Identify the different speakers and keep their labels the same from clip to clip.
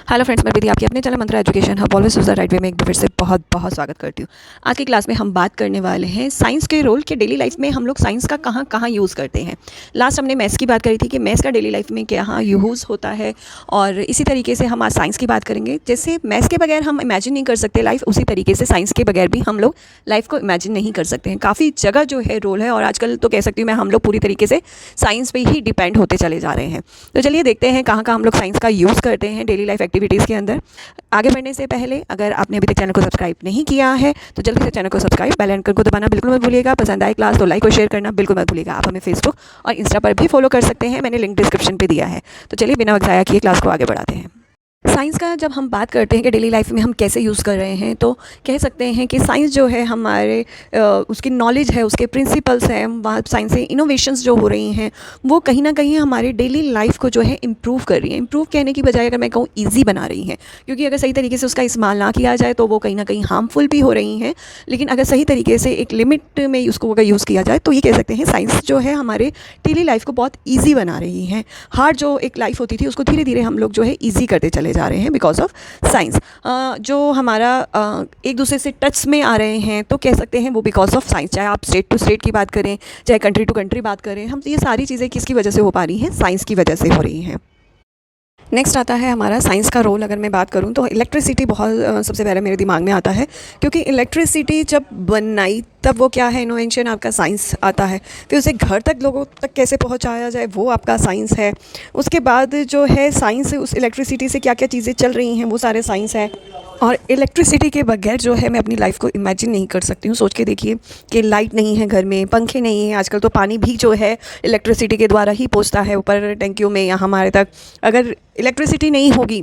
Speaker 1: Hello friends, मैं विधि आपकी अपने channel Mantra education hub always use the right way में एक बार फिर से बहुत बहुत स्वागत करती हूँ। आज की क्लास में हम बात करने वाले हैं साइंस के रोल के डेली लाइफ में हम लोग साइंस का कहाँ कहाँ यूज़ करते हैं। लास्ट हमने मैथ्स की बात करी थी कि मैथ्स का डेली लाइफ में क्या यूज़ होता है, और इसी तरीके से हम आज साइंस की बात करेंगे। जैसे मैथ्स के बगैर हम इमेजिन नहीं कर सकते लाइफ, उसी तरीके से साइंस के बगैर भी हम लोग लाइफ को इमेजिन नहीं कर सकते हैं। काफ़ी जगह जो है रोल है, और आजकल तो कह सकती हूँ मैं हम लोग पूरी तरीके से साइंस पे ही डिपेंड होते चले जा रहे हैं। तो चलिए देखते हैं कहाँ कहाँ हम लोग साइंस का यूज़ करते हैं डेली लाइफ एक्टिविटीज़ के अंदर। आगे बढ़ने से पहले अगर आपने अभी तक चैनल को सब्सक्राइब नहीं किया है तो जल्दी से चैनल को सब्सक्राइब, बेल आइकन को दबाना बिल्कुल मत भूलिएगा। पसंद आए क्लास तो लाइक और शेयर करना बिल्कुल मत भूलिएगा। आप हमें फेसबुक और इंस्टा पर भी फॉलो कर सकते हैं, मैंने लिंक डिस्क्रिप्शन पे दिया है। तो चलिए बिना वक्त ज़ाया किए क्लास को आगे बढ़ाते हैं। साइंस का जब हम बात करते हैं कि डेली लाइफ में हम कैसे यूज़ कर रहे हैं, तो कह सकते हैं कि साइंस जो है हमारे उसकी नॉलेज है, उसके प्रिंसिपल्स हैं, वहाँ साइंस से इनोवेशंस जो हो रही हैं वो कहीं ना कहीं हमारे डेली लाइफ को जो है इम्प्रूव कर रही हैं। इम्प्रूव कहने की बजाय अगर मैं कहूँ ईजी बना रही हैं, क्योंकि अगर सही तरीके से उसका इस्तेमाल ना किया जाए तो वो कहीं ना कहीं हार्मफुल भी हो रही हैं। लेकिन अगर सही तरीके से एक लिमिट में उसको अगर यूज़ किया जाए तो ये कह सकते हैं साइंस जो है हमारे डेली लाइफ को बहुत ईजी बना रही है। हार्ड जो एक लाइफ होती थी उसको धीरे धीरे हम लोग जो है ईजी करते चले जा रहे हैं बिकॉज ऑफ साइंस। जो हमारा एक दूसरे से टच में आ रहे हैं तो कह सकते हैं वो बिकॉज ऑफ साइंस। चाहे आप स्टेट टू स्टेट की बात करें, चाहे कंट्री टू कंट्री बात करें, हम ये सारी चीज़ें किसकी वजह से हो पा रही हैं? साइंस की वजह से हो रही हैं। नेक्स्ट आता है हमारा साइंस का रोल। अगर मैं बात करूं तो इलेक्ट्रिसिटी बहुत सबसे पहले मेरे दिमाग में आता है, क्योंकि इलेक्ट्रिसिटी जब बनाई तब वो क्या है, इनोवेशन आपका साइंस आता है। फिर उसे घर तक लोगों तक कैसे पहुंचाया जाए वो आपका साइंस है। उसके बाद जो है साइंस, उस इलेक्ट्रिसिटी से क्या क्या चीज़ें चल रही हैं वो सारे साइंस है। और इलेक्ट्रिसिटी के बगैर जो है मैं अपनी लाइफ को इमेजिन नहीं कर सकती हूँ। सोच के देखिए कि लाइट नहीं है घर में, पंखे नहीं हैं, आजकल तो पानी भी जो है इलेक्ट्रिसिटी के द्वारा ही पहुँचता है ऊपर टैंकियों में या हमारे तक। अगर इलेक्ट्रिसिटी नहीं होगी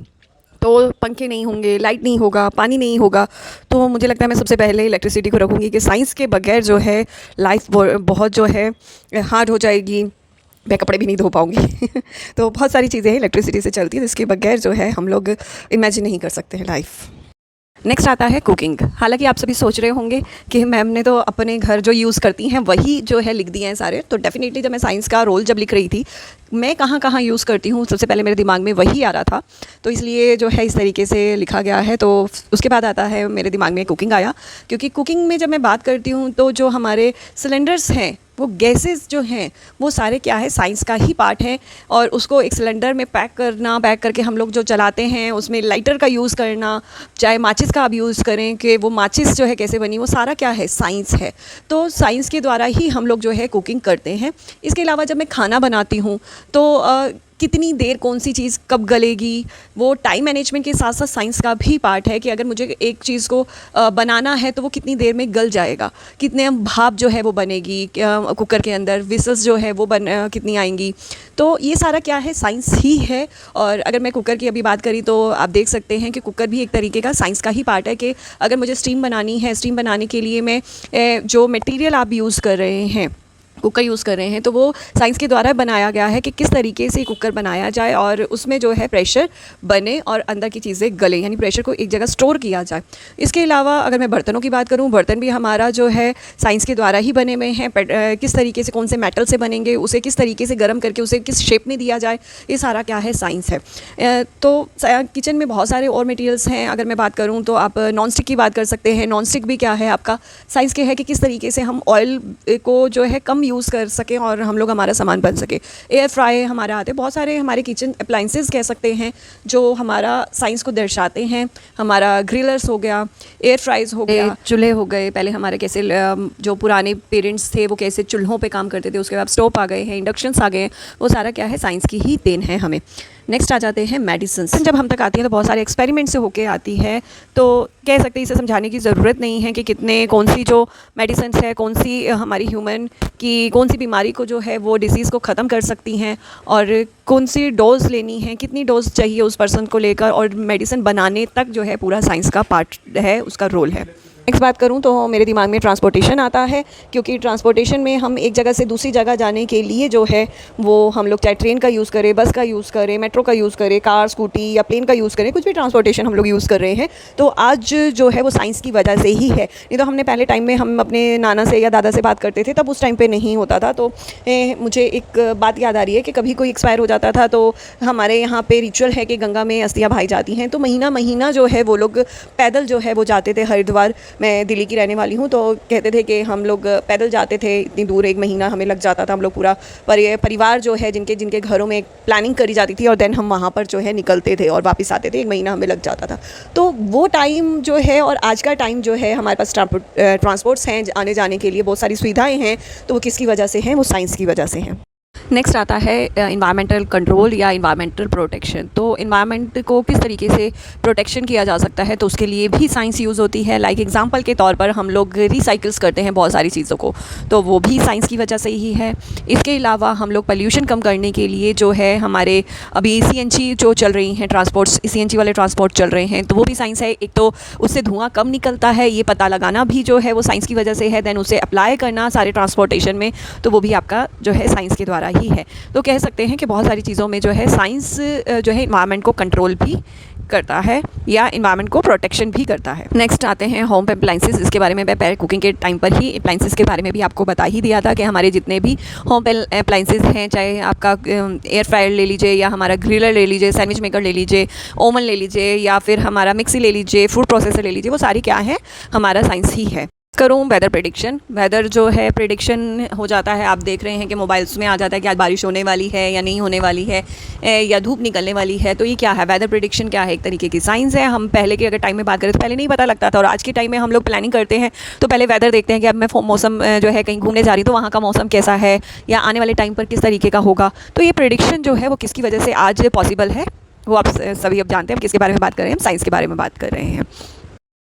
Speaker 1: तो पंखे नहीं होंगे, लाइट नहीं होगा, पानी नहीं होगा। तो मुझे लगता है मैं सबसे पहले इलेक्ट्रिसिटी को रखूँगी कि साइंस के बगैर जो है लाइफ बहुत जो है हार्ड हो जाएगी। मैं कपड़े भी नहीं धो पाऊँगी तो बहुत सारी चीज़ें हैं इलेक्ट्रिसिटी से चलती है, जिसके बगैर जो है हम लोग इमेजिन नहीं कर सकते हैं लाइफ। नेक्स्ट आता है कुकिंग। हालांकि आप सभी सोच रहे होंगे कि मैम ने तो अपने घर जो यूज़ करती हैं वही जो है लिख दिए हैं सारे। तो डेफिनेटली जब मैं साइंस का रोल जब लिख रही थी, मैं कहाँ कहाँ यूज़ करती हूँ सबसे पहले मेरे दिमाग में वही आ रहा था, तो इसलिए जो है इस तरीके से लिखा गया है। तो उसके बाद आता है मेरे दिमाग में कुकिंग आया, क्योंकि कुकिंग में जब मैं बात करती हूँ तो जो हमारे सिलेंडर्स हैं, वो गैसेस जो हैं वो सारे क्या है, साइंस का ही पार्ट है। और उसको एक सिलेंडर में पैक करके हम लोग जो चलाते हैं उसमें लाइटर का यूज़ करना, चाहे माचिस का आप यूज़ करें कि वो माचिस जो है कैसे बनी, वो सारा क्या है, साइंस है। तो साइंस के द्वारा ही हम लोग जो है कुकिंग करते हैं। इसके अलावा जब मैं खाना बनाती हूँ तो कितनी देर कौन सी चीज़ कब गलेगी, वो टाइम मैनेजमेंट के साथ साथ साइंस का भी पार्ट है कि अगर मुझे एक चीज़ को बनाना है तो वो कितनी देर में गल जाएगा, कितने भाप जो है वो बनेगी कुकर के अंदर, विसल्स जो है वो कितनी आएंगी। तो ये सारा क्या है, साइंस ही है। और अगर मैं कुकर की अभी बात करी तो आप देख सकते हैं कि कुकर भी एक तरीके का साइंस का ही पार्ट है कि अगर मुझे स्टीम बनानी है, स्टीम बनाने के लिए मैं जो मटेरियल आप यूज़ कर रहे हैं, कुकर यूज़ कर रहे हैं, तो वो साइंस के द्वारा बनाया गया है कि किस तरीके से कुकर बनाया जाए और उसमें जो है प्रेशर बने और अंदर की चीज़ें गले, यानी प्रेशर को एक जगह स्टोर किया जाए। इसके अलावा अगर मैं बर्तनों की बात करूं, बर्तन भी हमारा जो है साइंस के द्वारा ही बने हुए हैं। किस तरीके से, कौन से मेटल से बनेंगे, उसे किस तरीके से गर्म करके उसे किस शेप में दिया जाए, ये सारा क्या है, साइंस है। तो किचन में बहुत सारे और मटीरियल्स हैं। अगर मैं बात करूँ तो आप नॉन स्टिक की बात कर सकते हैं। नॉन स्टिक भी क्या है, आपका साइंस के है कि किस तरीके से हम ऑयल को जो है कम यूज़ कर सकें और हम लोग हमारा सामान बन सके। एयर फ्राई हमारे आते हैं, बहुत सारे हमारे किचन अप्लाइंसेस कह सकते हैं जो हमारा साइंस को दर्शाते हैं। हमारा ग्रिलर्स हो गया, एयर फ्राइज हो गया, चूल्हे हो गए। पहले हमारे कैसे जो पुराने पेरेंट्स थे वो कैसे चूल्हों पे काम करते थे, उसके बाद स्टोव आ गए हैं, इंडक्शंस आ गए हैं, वो सारा क्या है, साइंस की ही देन है हमें। नेक्स्ट आ जाते हैं मेडिसिन। जब हम तक आती हैं तो बहुत सारे एक्सपेरिमेंट से होके आती है, तो कह सकते हैं इसे समझाने की ज़रूरत नहीं है कि कितने कौन सी जो मेडिसिन है, कौन सी हमारी ह्यूमन की कौन सी बीमारी को जो है वो डिसीज़ को ख़त्म कर सकती हैं, और कौन सी डोज़ लेनी है, कितनी डोज़ चाहिए उस पर्सन को लेकर, और मेडिसिन बनाने तक जो है पूरा साइंस का पार्ट है, उसका रोल है। नेक्स्ट बात करूं तो मेरे दिमाग में ट्रांसपोर्टेशन आता है, क्योंकि ट्रांसपोर्टेशन में हम एक जगह से दूसरी जगह जाने के लिए जो है वो हम लोग चाहे ट्रेन का यूज़ करें, बस का यूज़ करें, मेट्रो का यूज़ करें, कार, स्कूटी या प्लेन का यूज़ करें, कुछ भी ट्रांसपोर्टेशन हम लोग यूज़ कर रहे हैं तो आज जो है वो साइंस की वजह से ही है। नहीं तो हमने पहले टाइम में हम अपने नाना से या दादा से बात करते थे, तब उस टाइम पर नहीं होता था। तो मुझे एक बात याद आ रही है कि कभी कोई एक्सपायर हो जाता था तो हमारे यहाँ पे रिचुअल है कि गंगा में अस्थियाँ बहाई जाती हैं, तो महीना महीना जो है वो लोग पैदल जो है वो जाते थे हरिद्वार। मैं दिल्ली की रहने वाली हूँ, तो कहते थे कि हम लोग पैदल जाते थे इतनी दूर, 1 महीना हमें लग जाता था। हम लोग पूरा परिवार जो है जिनके जिनके घरों में प्लानिंग करी जाती थी और देन हम वहाँ पर जो है निकलते थे और वापस आते थे, 1 महीना हमें लग जाता था। तो वो टाइम जो है और आज का टाइम जो है, हमारे पास ट्रांसपोर्ट्स हैं आने जाने के लिए, बहुत सारी सुविधाएँ हैं, तो वो किसकी वजह से हैं? वो साइंस की वजह से हैं। नेक्स्ट आता है इन्वायरमेंटल कंट्रोल या इन्वायरमेंटल प्रोटेक्शन। तो इन्वायरमेंट को किस तरीके से प्रोटेक्शन किया जा सकता है, तो उसके लिए भी साइंस यूज़ होती है। लाइक एग्जांपल के तौर पर हम लोग रिसाइकल्स करते हैं बहुत सारी चीज़ों को, तो वो भी साइंस की वजह से ही है। इसके अलावा हम लोग पोल्यूशन कम करने के लिए जो है हमारे अभी CNG जो चल रही हैं ट्रांसपोर्ट्स, CNG वाले ट्रांसपोर्ट चल रहे हैं, तो वो भी साइंस है। एक तो उससे धुआँ कम निकलता है, ये पता लगाना भी जो है वो साइंस की वजह से है। दैन उसे अप्लाई करना सारे ट्रांसपोर्टेशन में, तो वो भी आपका जो है साइंस के द्वारा ही है। तो कह सकते हैं कि बहुत सारी चीज़ों में जो है साइंस जो है इन्वायरमेंट को कंट्रोल भी करता है या इन्वायरमेंट को प्रोटेक्शन भी करता है। नेक्स्ट आते हैं होम अप्लाइंसेस। इसके बारे में मैं पहले कुकिंग के टाइम पर ही अप्लाइंसेस के बारे में भी आपको बता ही दिया था कि हमारे जितने भी होम अप्लाइंसेस हैं, चाहे आपका एयर फ्रायर ले लीजिए या हमारा ग्रिलर ले लीजिए, सैंडविच मेकर ले लीजिए, ओवन ले लीजिए या फिर हमारा मिक्सी ले लीजिए, फूड प्रोसेसर ले लीजिए, वो सारी क्या है? हमारा साइंस ही है। करूँ वेदर प्रेडिक्शन। वेदर जो है प्रेडिक्शन हो जाता है, आप देख रहे हैं कि मोबाइल्स में आ जाता है कि आज बारिश होने वाली है या नहीं होने वाली है, या धूप निकलने वाली है। तो ये क्या है? वेदर प्रेडिक्शन क्या है? एक तरीके की साइंस है। हम पहले के अगर टाइम में बात करें तो पहले नहीं पता लगता था, और आज के टाइम में हम लोग प्लानिंग करते हैं तो पहले वेदर देखते हैं कि अब मैं मौसम जो है कहीं घूमने जा रही हूँ तो वहाँ का मौसम कैसा है या आने वाले टाइम पर किस तरीके का होगा। तो ये प्रेडिक्शन जो है वो किसकी वजह से आज पॉसिबल है, वो आप सभी अब जानते हैं। हम किसके बारे में बात कर रहे हैं? हम साइंस के बारे में बात कर रहे हैं।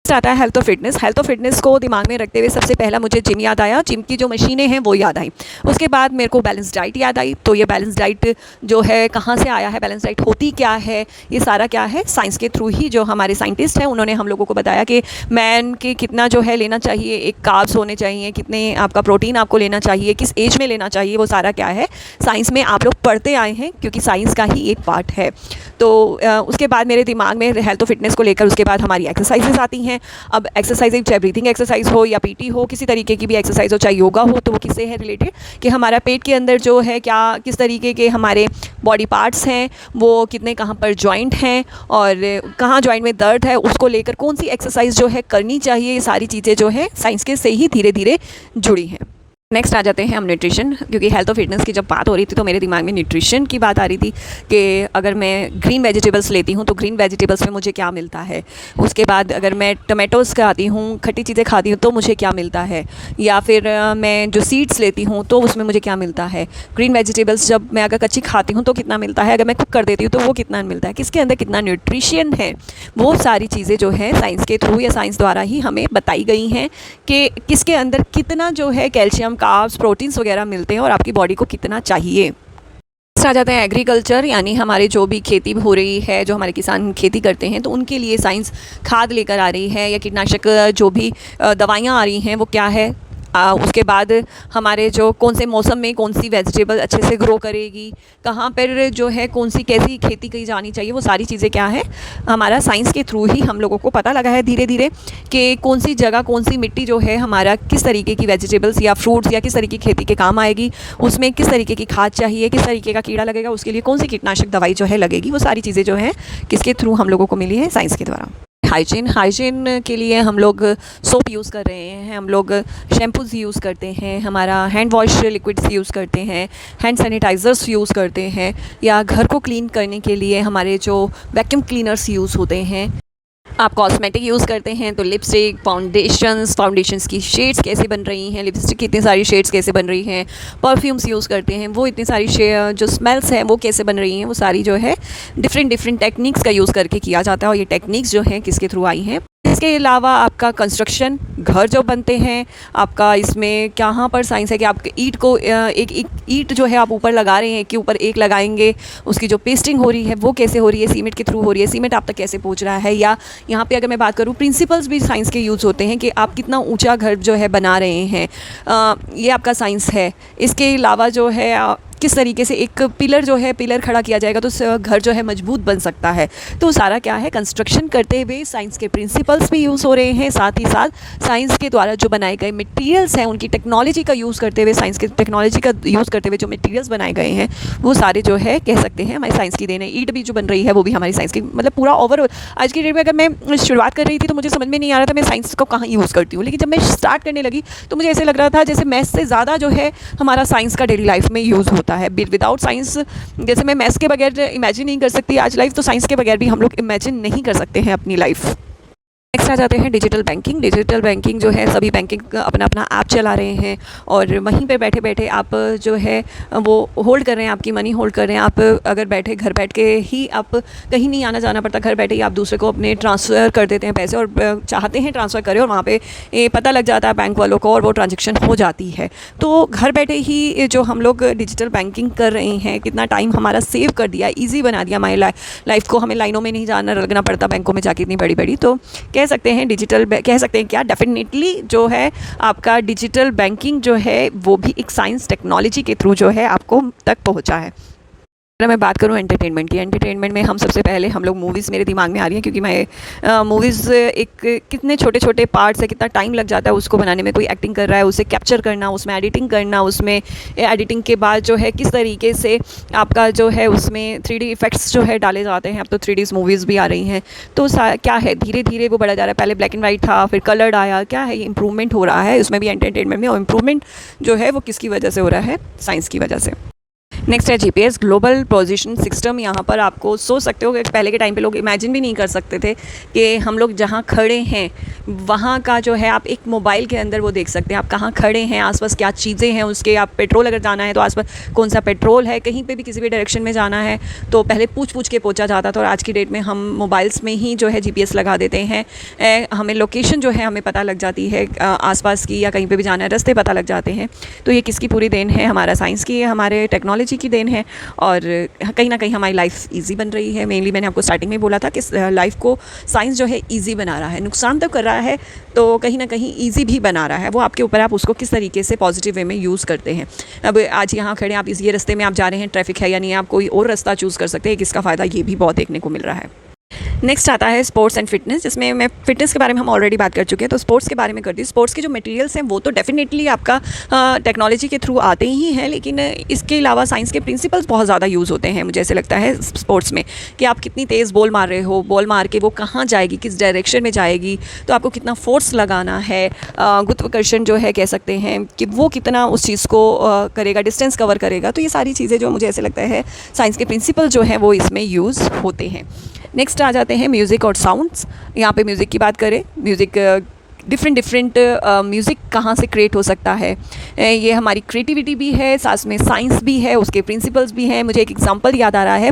Speaker 1: आता है हेल्थ और फिटनेस। हेल्थ और फिटनेस को दिमाग में रखते हुए सबसे पहला मुझे जिम याद आया, जिम की जो मशीनें हैं वो याद आई। उसके बाद मेरे को बैलेंस डाइट याद आई। तो ये बैलेंस डाइट जो है कहाँ से आया है, बैलेंस डाइट होती क्या है, ये सारा क्या है? साइंस के थ्रू ही जो हमारे साइंटिस्ट हैं उन्होंने हम लोगों को बताया कि मैन के कितना जो है लेना चाहिए, एक कार्ब्स होने चाहिए, कितने आपका प्रोटीन आपको लेना चाहिए, किस एज में लेना चाहिए, वो सारा क्या है? साइंस में आप लोग पढ़ते आए हैं, क्योंकि साइंस का ही एक पार्ट है। तो उसके बाद मेरे दिमाग में हेल्थ और फिटनेस को लेकर उसके बाद हमारी एक्सरसाइजेज आती हैं। अब एक्सरसाइज चाहे ब्रीथिंग एक्सरसाइज हो या PT हो, किसी तरीके की भी एक्सरसाइज हो, चाहे योगा हो, तो वो किससे है रिलेटेड? कि हमारा पेट के अंदर जो है क्या किस तरीके के हमारे बॉडी पार्ट्स हैं, वो कितने कहाँ पर जॉइंट हैं और कहाँ जॉइंट में दर्द है, उसको लेकर कौन सी एक्सरसाइज जो है करनी चाहिए। ये सारी चीज़ें जो है साइंस के से ही धीरे धीरे जुड़ी हैं। नेक्स्ट आ जाते हैं हम न्यूट्रिशन, क्योंकि हेल्थ और फिटनेस की जब बात हो रही थी तो मेरे दिमाग में न्यूट्रिशन की बात आ रही थी कि अगर मैं ग्रीन वेजिटेबल्स लेती हूँ तो ग्रीन वेजिटेबल्स में मुझे क्या मिलता है। उसके बाद अगर मैं टमाटोज़ खाती हूँ, खट्टी चीज़ें खाती हूँ, तो मुझे क्या मिलता है। या फिर मैं जो सीड्स लेती हूँ तो उसमें मुझे क्या मिलता है। ग्रीन वेजिटेबल्स जब मैं अगर कच्ची खाती हूँ तो कितना मिलता है, अगर मैं कुक कर देती हूँ तो वो कितना मिलता है, किसके अंदर कितना न्यूट्रिशन है। वो सारी चीज़ें जो है साइंस के थ्रू या साइंस द्वारा ही हमें बताई गई हैं कि किसके अंदर कितना जो है कैल्शियम, कार्ब्स, प्रोटीन्स वगैरह मिलते हैं और आपकी बॉडी को कितना चाहिए। आ जाते हैं एग्रीकल्चर, यानी हमारे जो भी खेती हो रही है, जो हमारे किसान खेती करते हैं, तो उनके लिए साइंस खाद लेकर आ रही है या कीटनाशक जो भी दवाइयाँ आ रही हैं वो क्या है। उसके बाद हमारे जो कौन से मौसम में कौन सी वेजिटेबल अच्छे से ग्रो करेगी, कहाँ पर जो है कौन सी कैसी खेती की जानी चाहिए, वो सारी चीज़ें क्या है हमारा साइंस के थ्रू ही हम लोगों को पता लगा है धीरे धीरे कि कौन सी जगह कौन सी मिट्टी जो है हमारा किस तरीके की वेजिटेबल्स या फ्रूट्स या किस तरीके की खेती के काम आएगी, उसमें किस तरीके की खाद चाहिए, किस तरीके का कीड़ा लगेगा, उसके लिए कौन सी कीटनाशक दवाई जो है लगेगी। वो सारी चीज़ें जो हैं किसके थ्रू हम लोगों को मिली है? साइंस के द्वारा। हाइजीन के लिए हम लोग सोप यूज़ कर रहे हैं, हम लोग शैम्पूज़ यूज़ करते हैं, हमारा हैंड वॉश लिक्विड्स यूज़ करते हैं, हैंड सैनिटाइज़र्स यूज़ करते हैं, या घर को क्लीन करने के लिए हमारे जो वैक्यूम क्लीनर्स यूज़ होते हैं। आप कॉस्मेटिक यूज़ करते हैं तो लिपस्टिक, फाउंडेशंस की शेड्स कैसे बन रही हैं, लिपस्टिक की इतनी सारी शेड्स कैसे बन रही हैं, परफ्यूम्स यूज़ करते हैं वो इतनी सारी जो स्मेल्स हैं वो कैसे बन रही हैं, वो सारी जो है डिफरेंट टेक्निक्स का यूज़ करके किया जाता है। और ये टेक्निक्स जो हैं किसके थ्रू आई हैं? इसके अलावा आपका कंस्ट्रक्शन, घर जो बनते हैं, आपका इसमें कहाँ पर साइंस है कि आप ईंट को एक ईंट जो है आप ऊपर लगा रहे हैं कि ऊपर एक लगाएंगे, उसकी जो पेस्टिंग हो रही है वो कैसे हो रही है, सीमेंट के थ्रू हो रही है, सीमेंट आप तक कैसे पहुंच रहा है। या यहाँ पे अगर मैं बात करूँ, प्रिंसिपल्स भी साइंस के यूज़ होते हैं कि आप कितना ऊंचा घर जो है बना रहे हैं, ये आपका साइंस है। इसके अलावा जो है किस तरीके से एक पिलर जो है, पिलर खड़ा किया जाएगा तो घर जो है मजबूत बन सकता है। तो सारा क्या है, कंस्ट्रक्शन करते हुए साइंस के प्रिंसिपल्स भी यूज़ हो रहे हैं, साथ ही साथ साइंस के द्वारा जो बनाए गए मटेरियल्स हैं उनकी टेक्नोलॉजी का यूज़ करते हुए, साइंस के टेक्नोलॉजी का यूज़ करते हुए जो मटेरियल्स बनाए गए हैं वो सारे जो है कह सकते हैं हमारी साइंस की देन है। ईंट भी जो बन रही है वो भी हमारी साइंस की, मतलब पूरा ओवरऑल आज की डेट में अगर मैं शुरुआत कर रही थी तो मुझे समझ में नहीं आ रहा था मैं साइंस को कहाँ यूज़ करती हूँ, लेकिन जब मैं स्टार्ट करने लगी तो मुझे ऐसे लग रहा था जैसे मैथ्स से ज़्यादा जो है हमारा साइंस का डेली लाइफ में यूज़ होता है। विदाउट साइंस, जैसे मैं मैथ्स के बगैर इमेजिन नहीं कर सकती आज लाइफ, तो साइंस के बगैर भी हम लोग इमेजिन नहीं कर सकते हैं अपनी लाइफ। नेक्स्ट आ जाते हैं डिजिटल बैंकिंग। डिजिटल बैंकिंग जो है सभी बैंकिंग अपना अपना ऐप चला रहे हैं और वहीं पे बैठे बैठे आप जो है वो होल्ड कर रहे हैं, आपकी मनी होल्ड कर रहे हैं। आप अगर बैठे घर बैठ के ही, आप कहीं नहीं आना जाना पड़ता, घर बैठे ही आप दूसरे को अपने ट्रांसफ़र कर देते हैं पैसे और चाहते हैं ट्रांसफ़र करें और वहाँ पे पता लग जाता है बैंक वालों को और वो ट्रांजेक्शन हो जाती है। तो घर बैठे ही जो हम लोग डिजिटल बैंकिंग कर रहे हैं, कितना टाइम हमारा सेव कर दिया, ईजी बना दिया हमारी लाइफ को। हमें लाइनों में नहीं जाना लगना पड़ता बैंकों में जाके इतनी बड़ी बड़ी। तो कह सकते हैं कह सकते हैं क्या, डेफिनेटली जो है आपका डिजिटल बैंकिंग जो है वो भी एक साइंस टेक्नोलॉजी के थ्रू जो है आपको तक पहुंचा है। अगर मैं बात करूँ एंटरटेनमेंट की, एंटरटेनमेंट में हम सबसे पहले हम लोग मूवीज़ मेरे दिमाग में आ रही हैं, क्योंकि मैं मूवीज़ एक कितने छोटे छोटे पार्ट्स है, कितना टाइम लग जाता है उसको बनाने में। कोई एक्टिंग कर रहा है, उसे कैप्चर करना, उसमें एडिटिंग करना, उसमें एडिटिंग के बाद जो है किस तरीके से आपका जो है उसमें 3D इफ़ेक्ट्स जो है डाले जाते हैं। अब तो 3D मूवीज़ भी आ रही हैं। तो क्या है, धीरे धीरे वो बढ़ा जा रहा है। पहले ब्लैक एंड वाइट था, फिर कलर्ड आया, क्या है, ये इंप्रूवमेंट हो रहा है उसमें भी एंटरटेनमेंट में। और इम्प्रूवमेंट जो है वो किसकी वजह से हो रहा है, साइंस की वजह से। नेक्स्ट है जीपीएस, ग्लोबल पोजीशन सिस्टम। यहाँ पर आपको सोच सकते हो कि पहले के टाइम पे लोग इमेजिन भी नहीं कर सकते थे कि हम लोग जहाँ खड़े हैं वहाँ का जो है आप एक मोबाइल के अंदर वो देख सकते हैं, आप कहाँ खड़े हैं, आसपास क्या चीज़ें हैं उसके। आप पेट्रोल अगर जाना है तो आसपास कौन सा पेट्रोल है, कहीं पे भी किसी भी डायरेक्शन में जाना है तो पहले पूछ के पहुँचा जाता था, और आज की डेट में हम मोबाइल्स में ही जो है जीपीएस लगा देते हैं। हमें लोकेशन जो है हमें पता लग जाती है, आसपास की या कहीं पे भी जाना है रास्ते पता लग जाते हैं। तो ये किसकी पूरी देन है, हमारा साइंस की, हमारे टेक्नोलॉजी की देन है। और कहीं ना कहीं हमारी लाइफ इजी बन रही है। मेनली मैंने आपको स्टार्टिंग में बोला था कि लाइफ को साइंस जो है इजी बना रहा है, नुकसान तो कर रहा है तो कहीं ना कहीं इजी भी बना रहा है। वो आपके ऊपर, आप उसको किस तरीके से पॉजिटिव वे में यूज़ करते हैं। अब आज यहाँ खड़े आप ये रास्ते में आप जा रहे हैं, ट्रैफिक है या नहीं, आप कोई और रास्ता चूज़ कर सकते हैं, किसका फ़ायदा ये भी बहुत देखने को मिल रहा है। नेक्स्ट आता है स्पोर्ट्स एंड फिटनेस, जिसमें मैं फिटनेस के बारे में हम ऑलरेडी बात कर चुके हैं, तो स्पोर्ट्स के बारे में करती हूँ। स्पोर्ट्स के जो मटेरियल्स हैं वो तो डेफिनेटली आपका टेक्नोलॉजी के थ्रू आते ही हैं, लेकिन इसके अलावा साइंस के प्रिंसिपल्स बहुत ज़्यादा यूज़ होते हैं। मुझे ऐसे लगता है स्पोर्ट्स में कि आप कितनी तेज़ बॉल मार रहे हो, बॉल मार के वो कहाँ जाएगी, किस डायरेक्शन में जाएगी, तो आपको कितना फोर्स लगाना है, गुरुत्वाकर्षण जो है कह सकते हैं कि वो कितना उस चीज़ को करेगा, डिस्टेंस कवर करेगा। तो ये सारी चीज़ें जो मुझे ऐसे लगता है साइंस के प्रिंसिपल जो हैं वो इसमें यूज़ होते हैं। नेक्स्ट आ जाते हैं म्यूज़िक और साउंड्स। यहाँ पे म्यूज़िक की बात करें, म्यूज़िक डिफरेंट म्यूज़िक कहाँ से क्रिएट हो सकता है, ये हमारी क्रिएटिविटी भी है, साथ में साइंस भी है, उसके प्रिंसिपल्स भी हैं। मुझे एक एग्जांपल याद आ रहा है,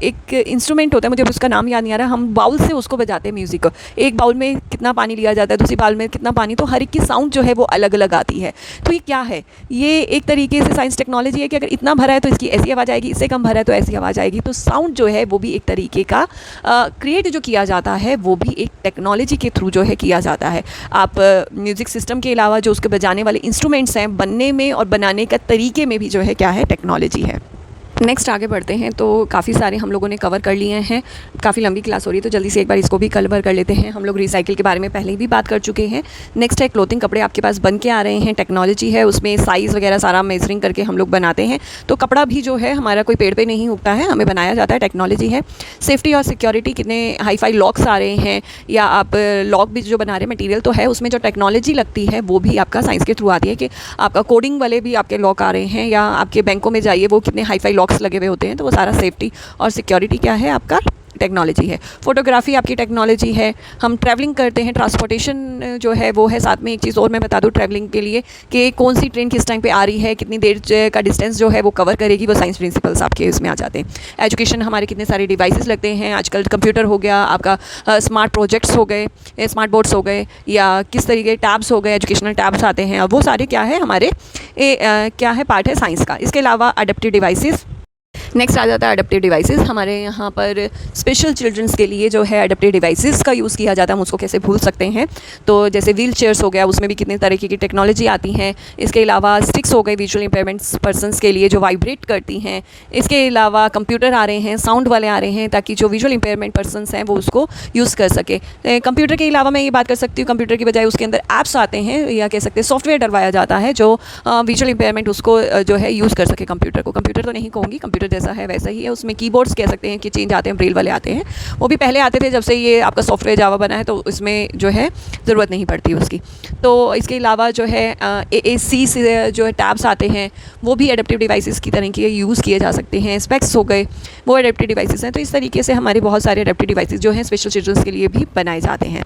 Speaker 1: एक इंस्ट्रूमेंट होता है, मुझे उसका नाम याद नहीं आ रहा, हम बाउल से उसको बजाते हैं म्यूज़िक को। एक बाउल में कितना पानी लिया जाता है, दूसरी बाउल में कितना पानी, तो हर एक की साउंड जो है वो अलग अलग आती है। तो ये क्या है, ये एक तरीके से साइंस टेक्नोलॉजी है कि अगर इतना भरा है तो इसकी ऐसी आवाज़ आएगी, इससे कम भरा है तो ऐसी आवाज़ आएगी। तो साउंड जो है वो भी एक तरीके का क्रिएट जो किया जाता है वो भी एक टेक्नोलॉजी के थ्रू जो है किया जाता है। आप म्यूज़िक सिस्टम के अलावा जो उसके बजाने वाले इंस्ट्रूमेंट्स हैं, बनने में और बनाने का तरीके में भी जो है क्या है, टेक्नोलॉजी है। नेक्स्ट आगे बढ़ते हैं, तो काफ़ी सारे हम लोगों ने कवर कर लिए हैं, काफ़ी लंबी क्लास हो रही है तो जल्दी से एक बार इसको भी कवर कर लेते हैं। हम लोग रिसाइकिल के बारे में पहले ही भी बात कर चुके हैं। नेक्स्ट है क्लोथिंग, कपड़े आपके पास बन के आ रहे हैं, टेक्नोलॉजी है, उसमें साइज़ वगैरह सारा मेजरिंग करके हम लोग बनाते हैं। तो कपड़ा भी जो है हमारा कोई पेड़ पर नहीं उगता है, हमें बनाया जाता है, टेक्नोलॉजी है। सेफ्टी और सिक्योरिटी, कितने हाई-फाई लॉक्स आ रहे हैं, या आप लॉक भी जो बना रहे हैं मटीरियल तो है, उसमें जो टेक्नोलॉजी लगती है वो भी आपका साइंस के थ्रू आती है। कि आपका कोडिंग वाले भी आपके लॉक आ रहे हैं, या आपके बैंकों में जाइए वो कितने हाई-फाई लॉक्स लगे हुए होते हैं, तो वो सारा सेफ्टी और सिक्योरिटी क्या है आपका टेक्नोलॉजी है, फोटोग्राफी आपकी टेक्नोलॉजी है, हम ट्रैवलिंग करते हैं, ट्रांसपोर्टेशन जो है वो है। साथ में एक चीज़ और मैं बता दूँ ट्रैवलिंग के लिए कि कौन सी ट्रेन किस टाइम पे आ रही है, कितनी देर का डिस्टेंस जो है वो कवर करेगी, वो साइंस प्रिंसिपल्स आपके इसमें आ जाते हैं। एजुकेशन, हमारे कितने सारे डिवाइसेस लगते हैं आजकल, कंप्यूटर हो गया आपका, स्मार्ट प्रोजेक्ट्स हो गए, स्मार्ट बोर्ड्स हो गए, या किस तरीके टैब्स हो गए, एजुकेशनल टैब्स आते हैं, अब वो सारे क्या है हमारे क्या है पार्ट है साइंस का। इसके अलावा अडेप्टिव डिवाइसेस, नेक्स्ट आ जाता है अडेप्टिव डिवाइसेस। हमारे यहाँ पर स्पेशल चिल्ड्रंस के लिए जो है अडेप्टिव डिवाइसेस का यूज़ किया जाता है, हम उसको कैसे भूल सकते हैं। तो जैसे व्हील चेयर्स हो गया, उसमें भी कितने तरीके की टेक्नोलॉजी आती हैं। इसके अलावा स्टिक्स हो गए विजुअल इंपेयरमेंट्स पर्सनस के लिए जो वाइब्रेट करती हैं। इसके अलावा कंप्यूटर आ रहे हैं, साउंड वाले आ रहे हैं, ताकि जो विजुअल इंपेयरमेंट पर्सनस हैं वो उसको यूज़ कर सके। कंप्यूटर के अलावा मैं ये बात कर सकती हूँ, कंप्यूटर की बजाय उसके अंदर ऐप्स आते हैं, या कह सकते हैं सॉफ्टवेयर डलवाया जाता है जो विजुअल इंपेयरमेंट उसको जो है यूज़ कर सके। कंप्यूटर को कंप्यूटर तो नहीं कहूँगी, कंप्यूटर जैसा है वैसा ही है। उसमें कीबोर्ड्स कह सकते हैं कि चेंज आते हैं, ब्रेल वाले आते हैं, वो भी पहले आते थे। जब से ये आपका सॉफ्टवेयर जावा बना है तो इसमें जो है ज़रूरत नहीं पड़ती उसकी। तो इसके अलावा जो है AAC से जो है टैब्स आते हैं, वो भी एडेप्टिव डिवाइसेस की तरह के यूज़ किए जा सकते हैं। स्पेक्स हो गए, वो एडेप्टिव डिवाइसेस हैं। तो इस तरीके से हमारे बहुत सारे एडेप्टिव डिवाइसेस जो हैं स्पेशल चिल्ड्रंस के लिए भी बनाए जाते हैं।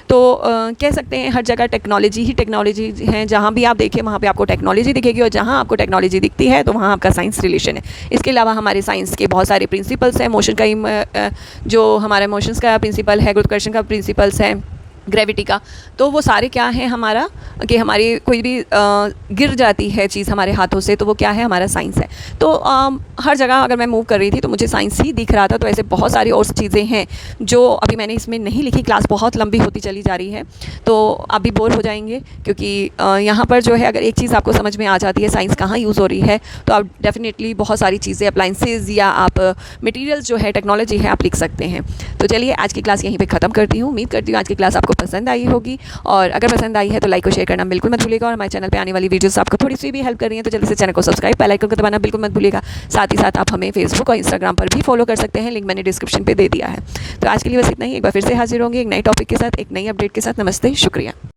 Speaker 1: तो कह सकते हैं हर जगह टेक्नोलॉजी ही टेक्नोलॉजी है, जहाँ भी आप देखें वहाँ पे आपको टेक्नोलॉजी दिखेगी, और जहाँ आपको टेक्नोलॉजी दिखती है तो वहाँ आपका साइंस रिलेशन है। इसके अलावा हमारे साइंस के बहुत सारे प्रिंसिपल्स हैं। मोशन का जो हमारा मोशंस का प्रिंसिपल है, गुरुत्वाकर्षण का प्रिंसिपल्स है, ग्रेविटी का, तो वो सारे क्या है हमारा कि हमारी कोई भी गिर जाती है चीज़ हमारे हाथों से, तो वो क्या है हमारा साइंस है। तो हर जगह अगर मैं मूव कर रही थी तो मुझे साइंस ही दिख रहा था। तो ऐसे बहुत सारी और चीज़ें हैं जो अभी मैंने इसमें नहीं लिखी, क्लास बहुत लंबी होती चली जा रही है तो आप भी बोर हो जाएंगे, क्योंकि यहाँ पर जो है अगर एक चीज़ आपको समझ में आ जाती है साइंस कहाँ यूज़ हो रही है, तो आप डेफिनेटली बहुत सारी चीज़ें, अप्लाइंसेज या आप मटीरियल्स जो है टेक्नोलॉजी है आप लिख सकते हैं। तो चलिए आज की क्लास यहीं पर ख़त्म करती हूँ। उम्मीद करती हूँ आज की क्लास आपको पसंद आई होगी, और अगर पसंद आई है तो लाइक और शेयर करना बिल्कुल मत भूलिएगा। और हमारे चैनल पे आने वाली वीडियोस आपको थोड़ी सी भी हेल्प कर रही हैं तो जल्दी से चैनल को सब्सक्राइब, बेल आइकन को दबाना बिल्कुल मत भूलिएगा। साथ ही साथ आप हमें फेसबुक और इंस्टाग्राम पर भी फॉलो कर सकते हैं, लिंक मैंने डिस्क्रिप्शन पे दे दिया है। तो आज के लिए बस इतना ही। एक बार फिर से हाजिर होंगे एक नए टॉपिक के साथ, एक नई अपडेट के साथ। नमस्ते, शुक्रिया।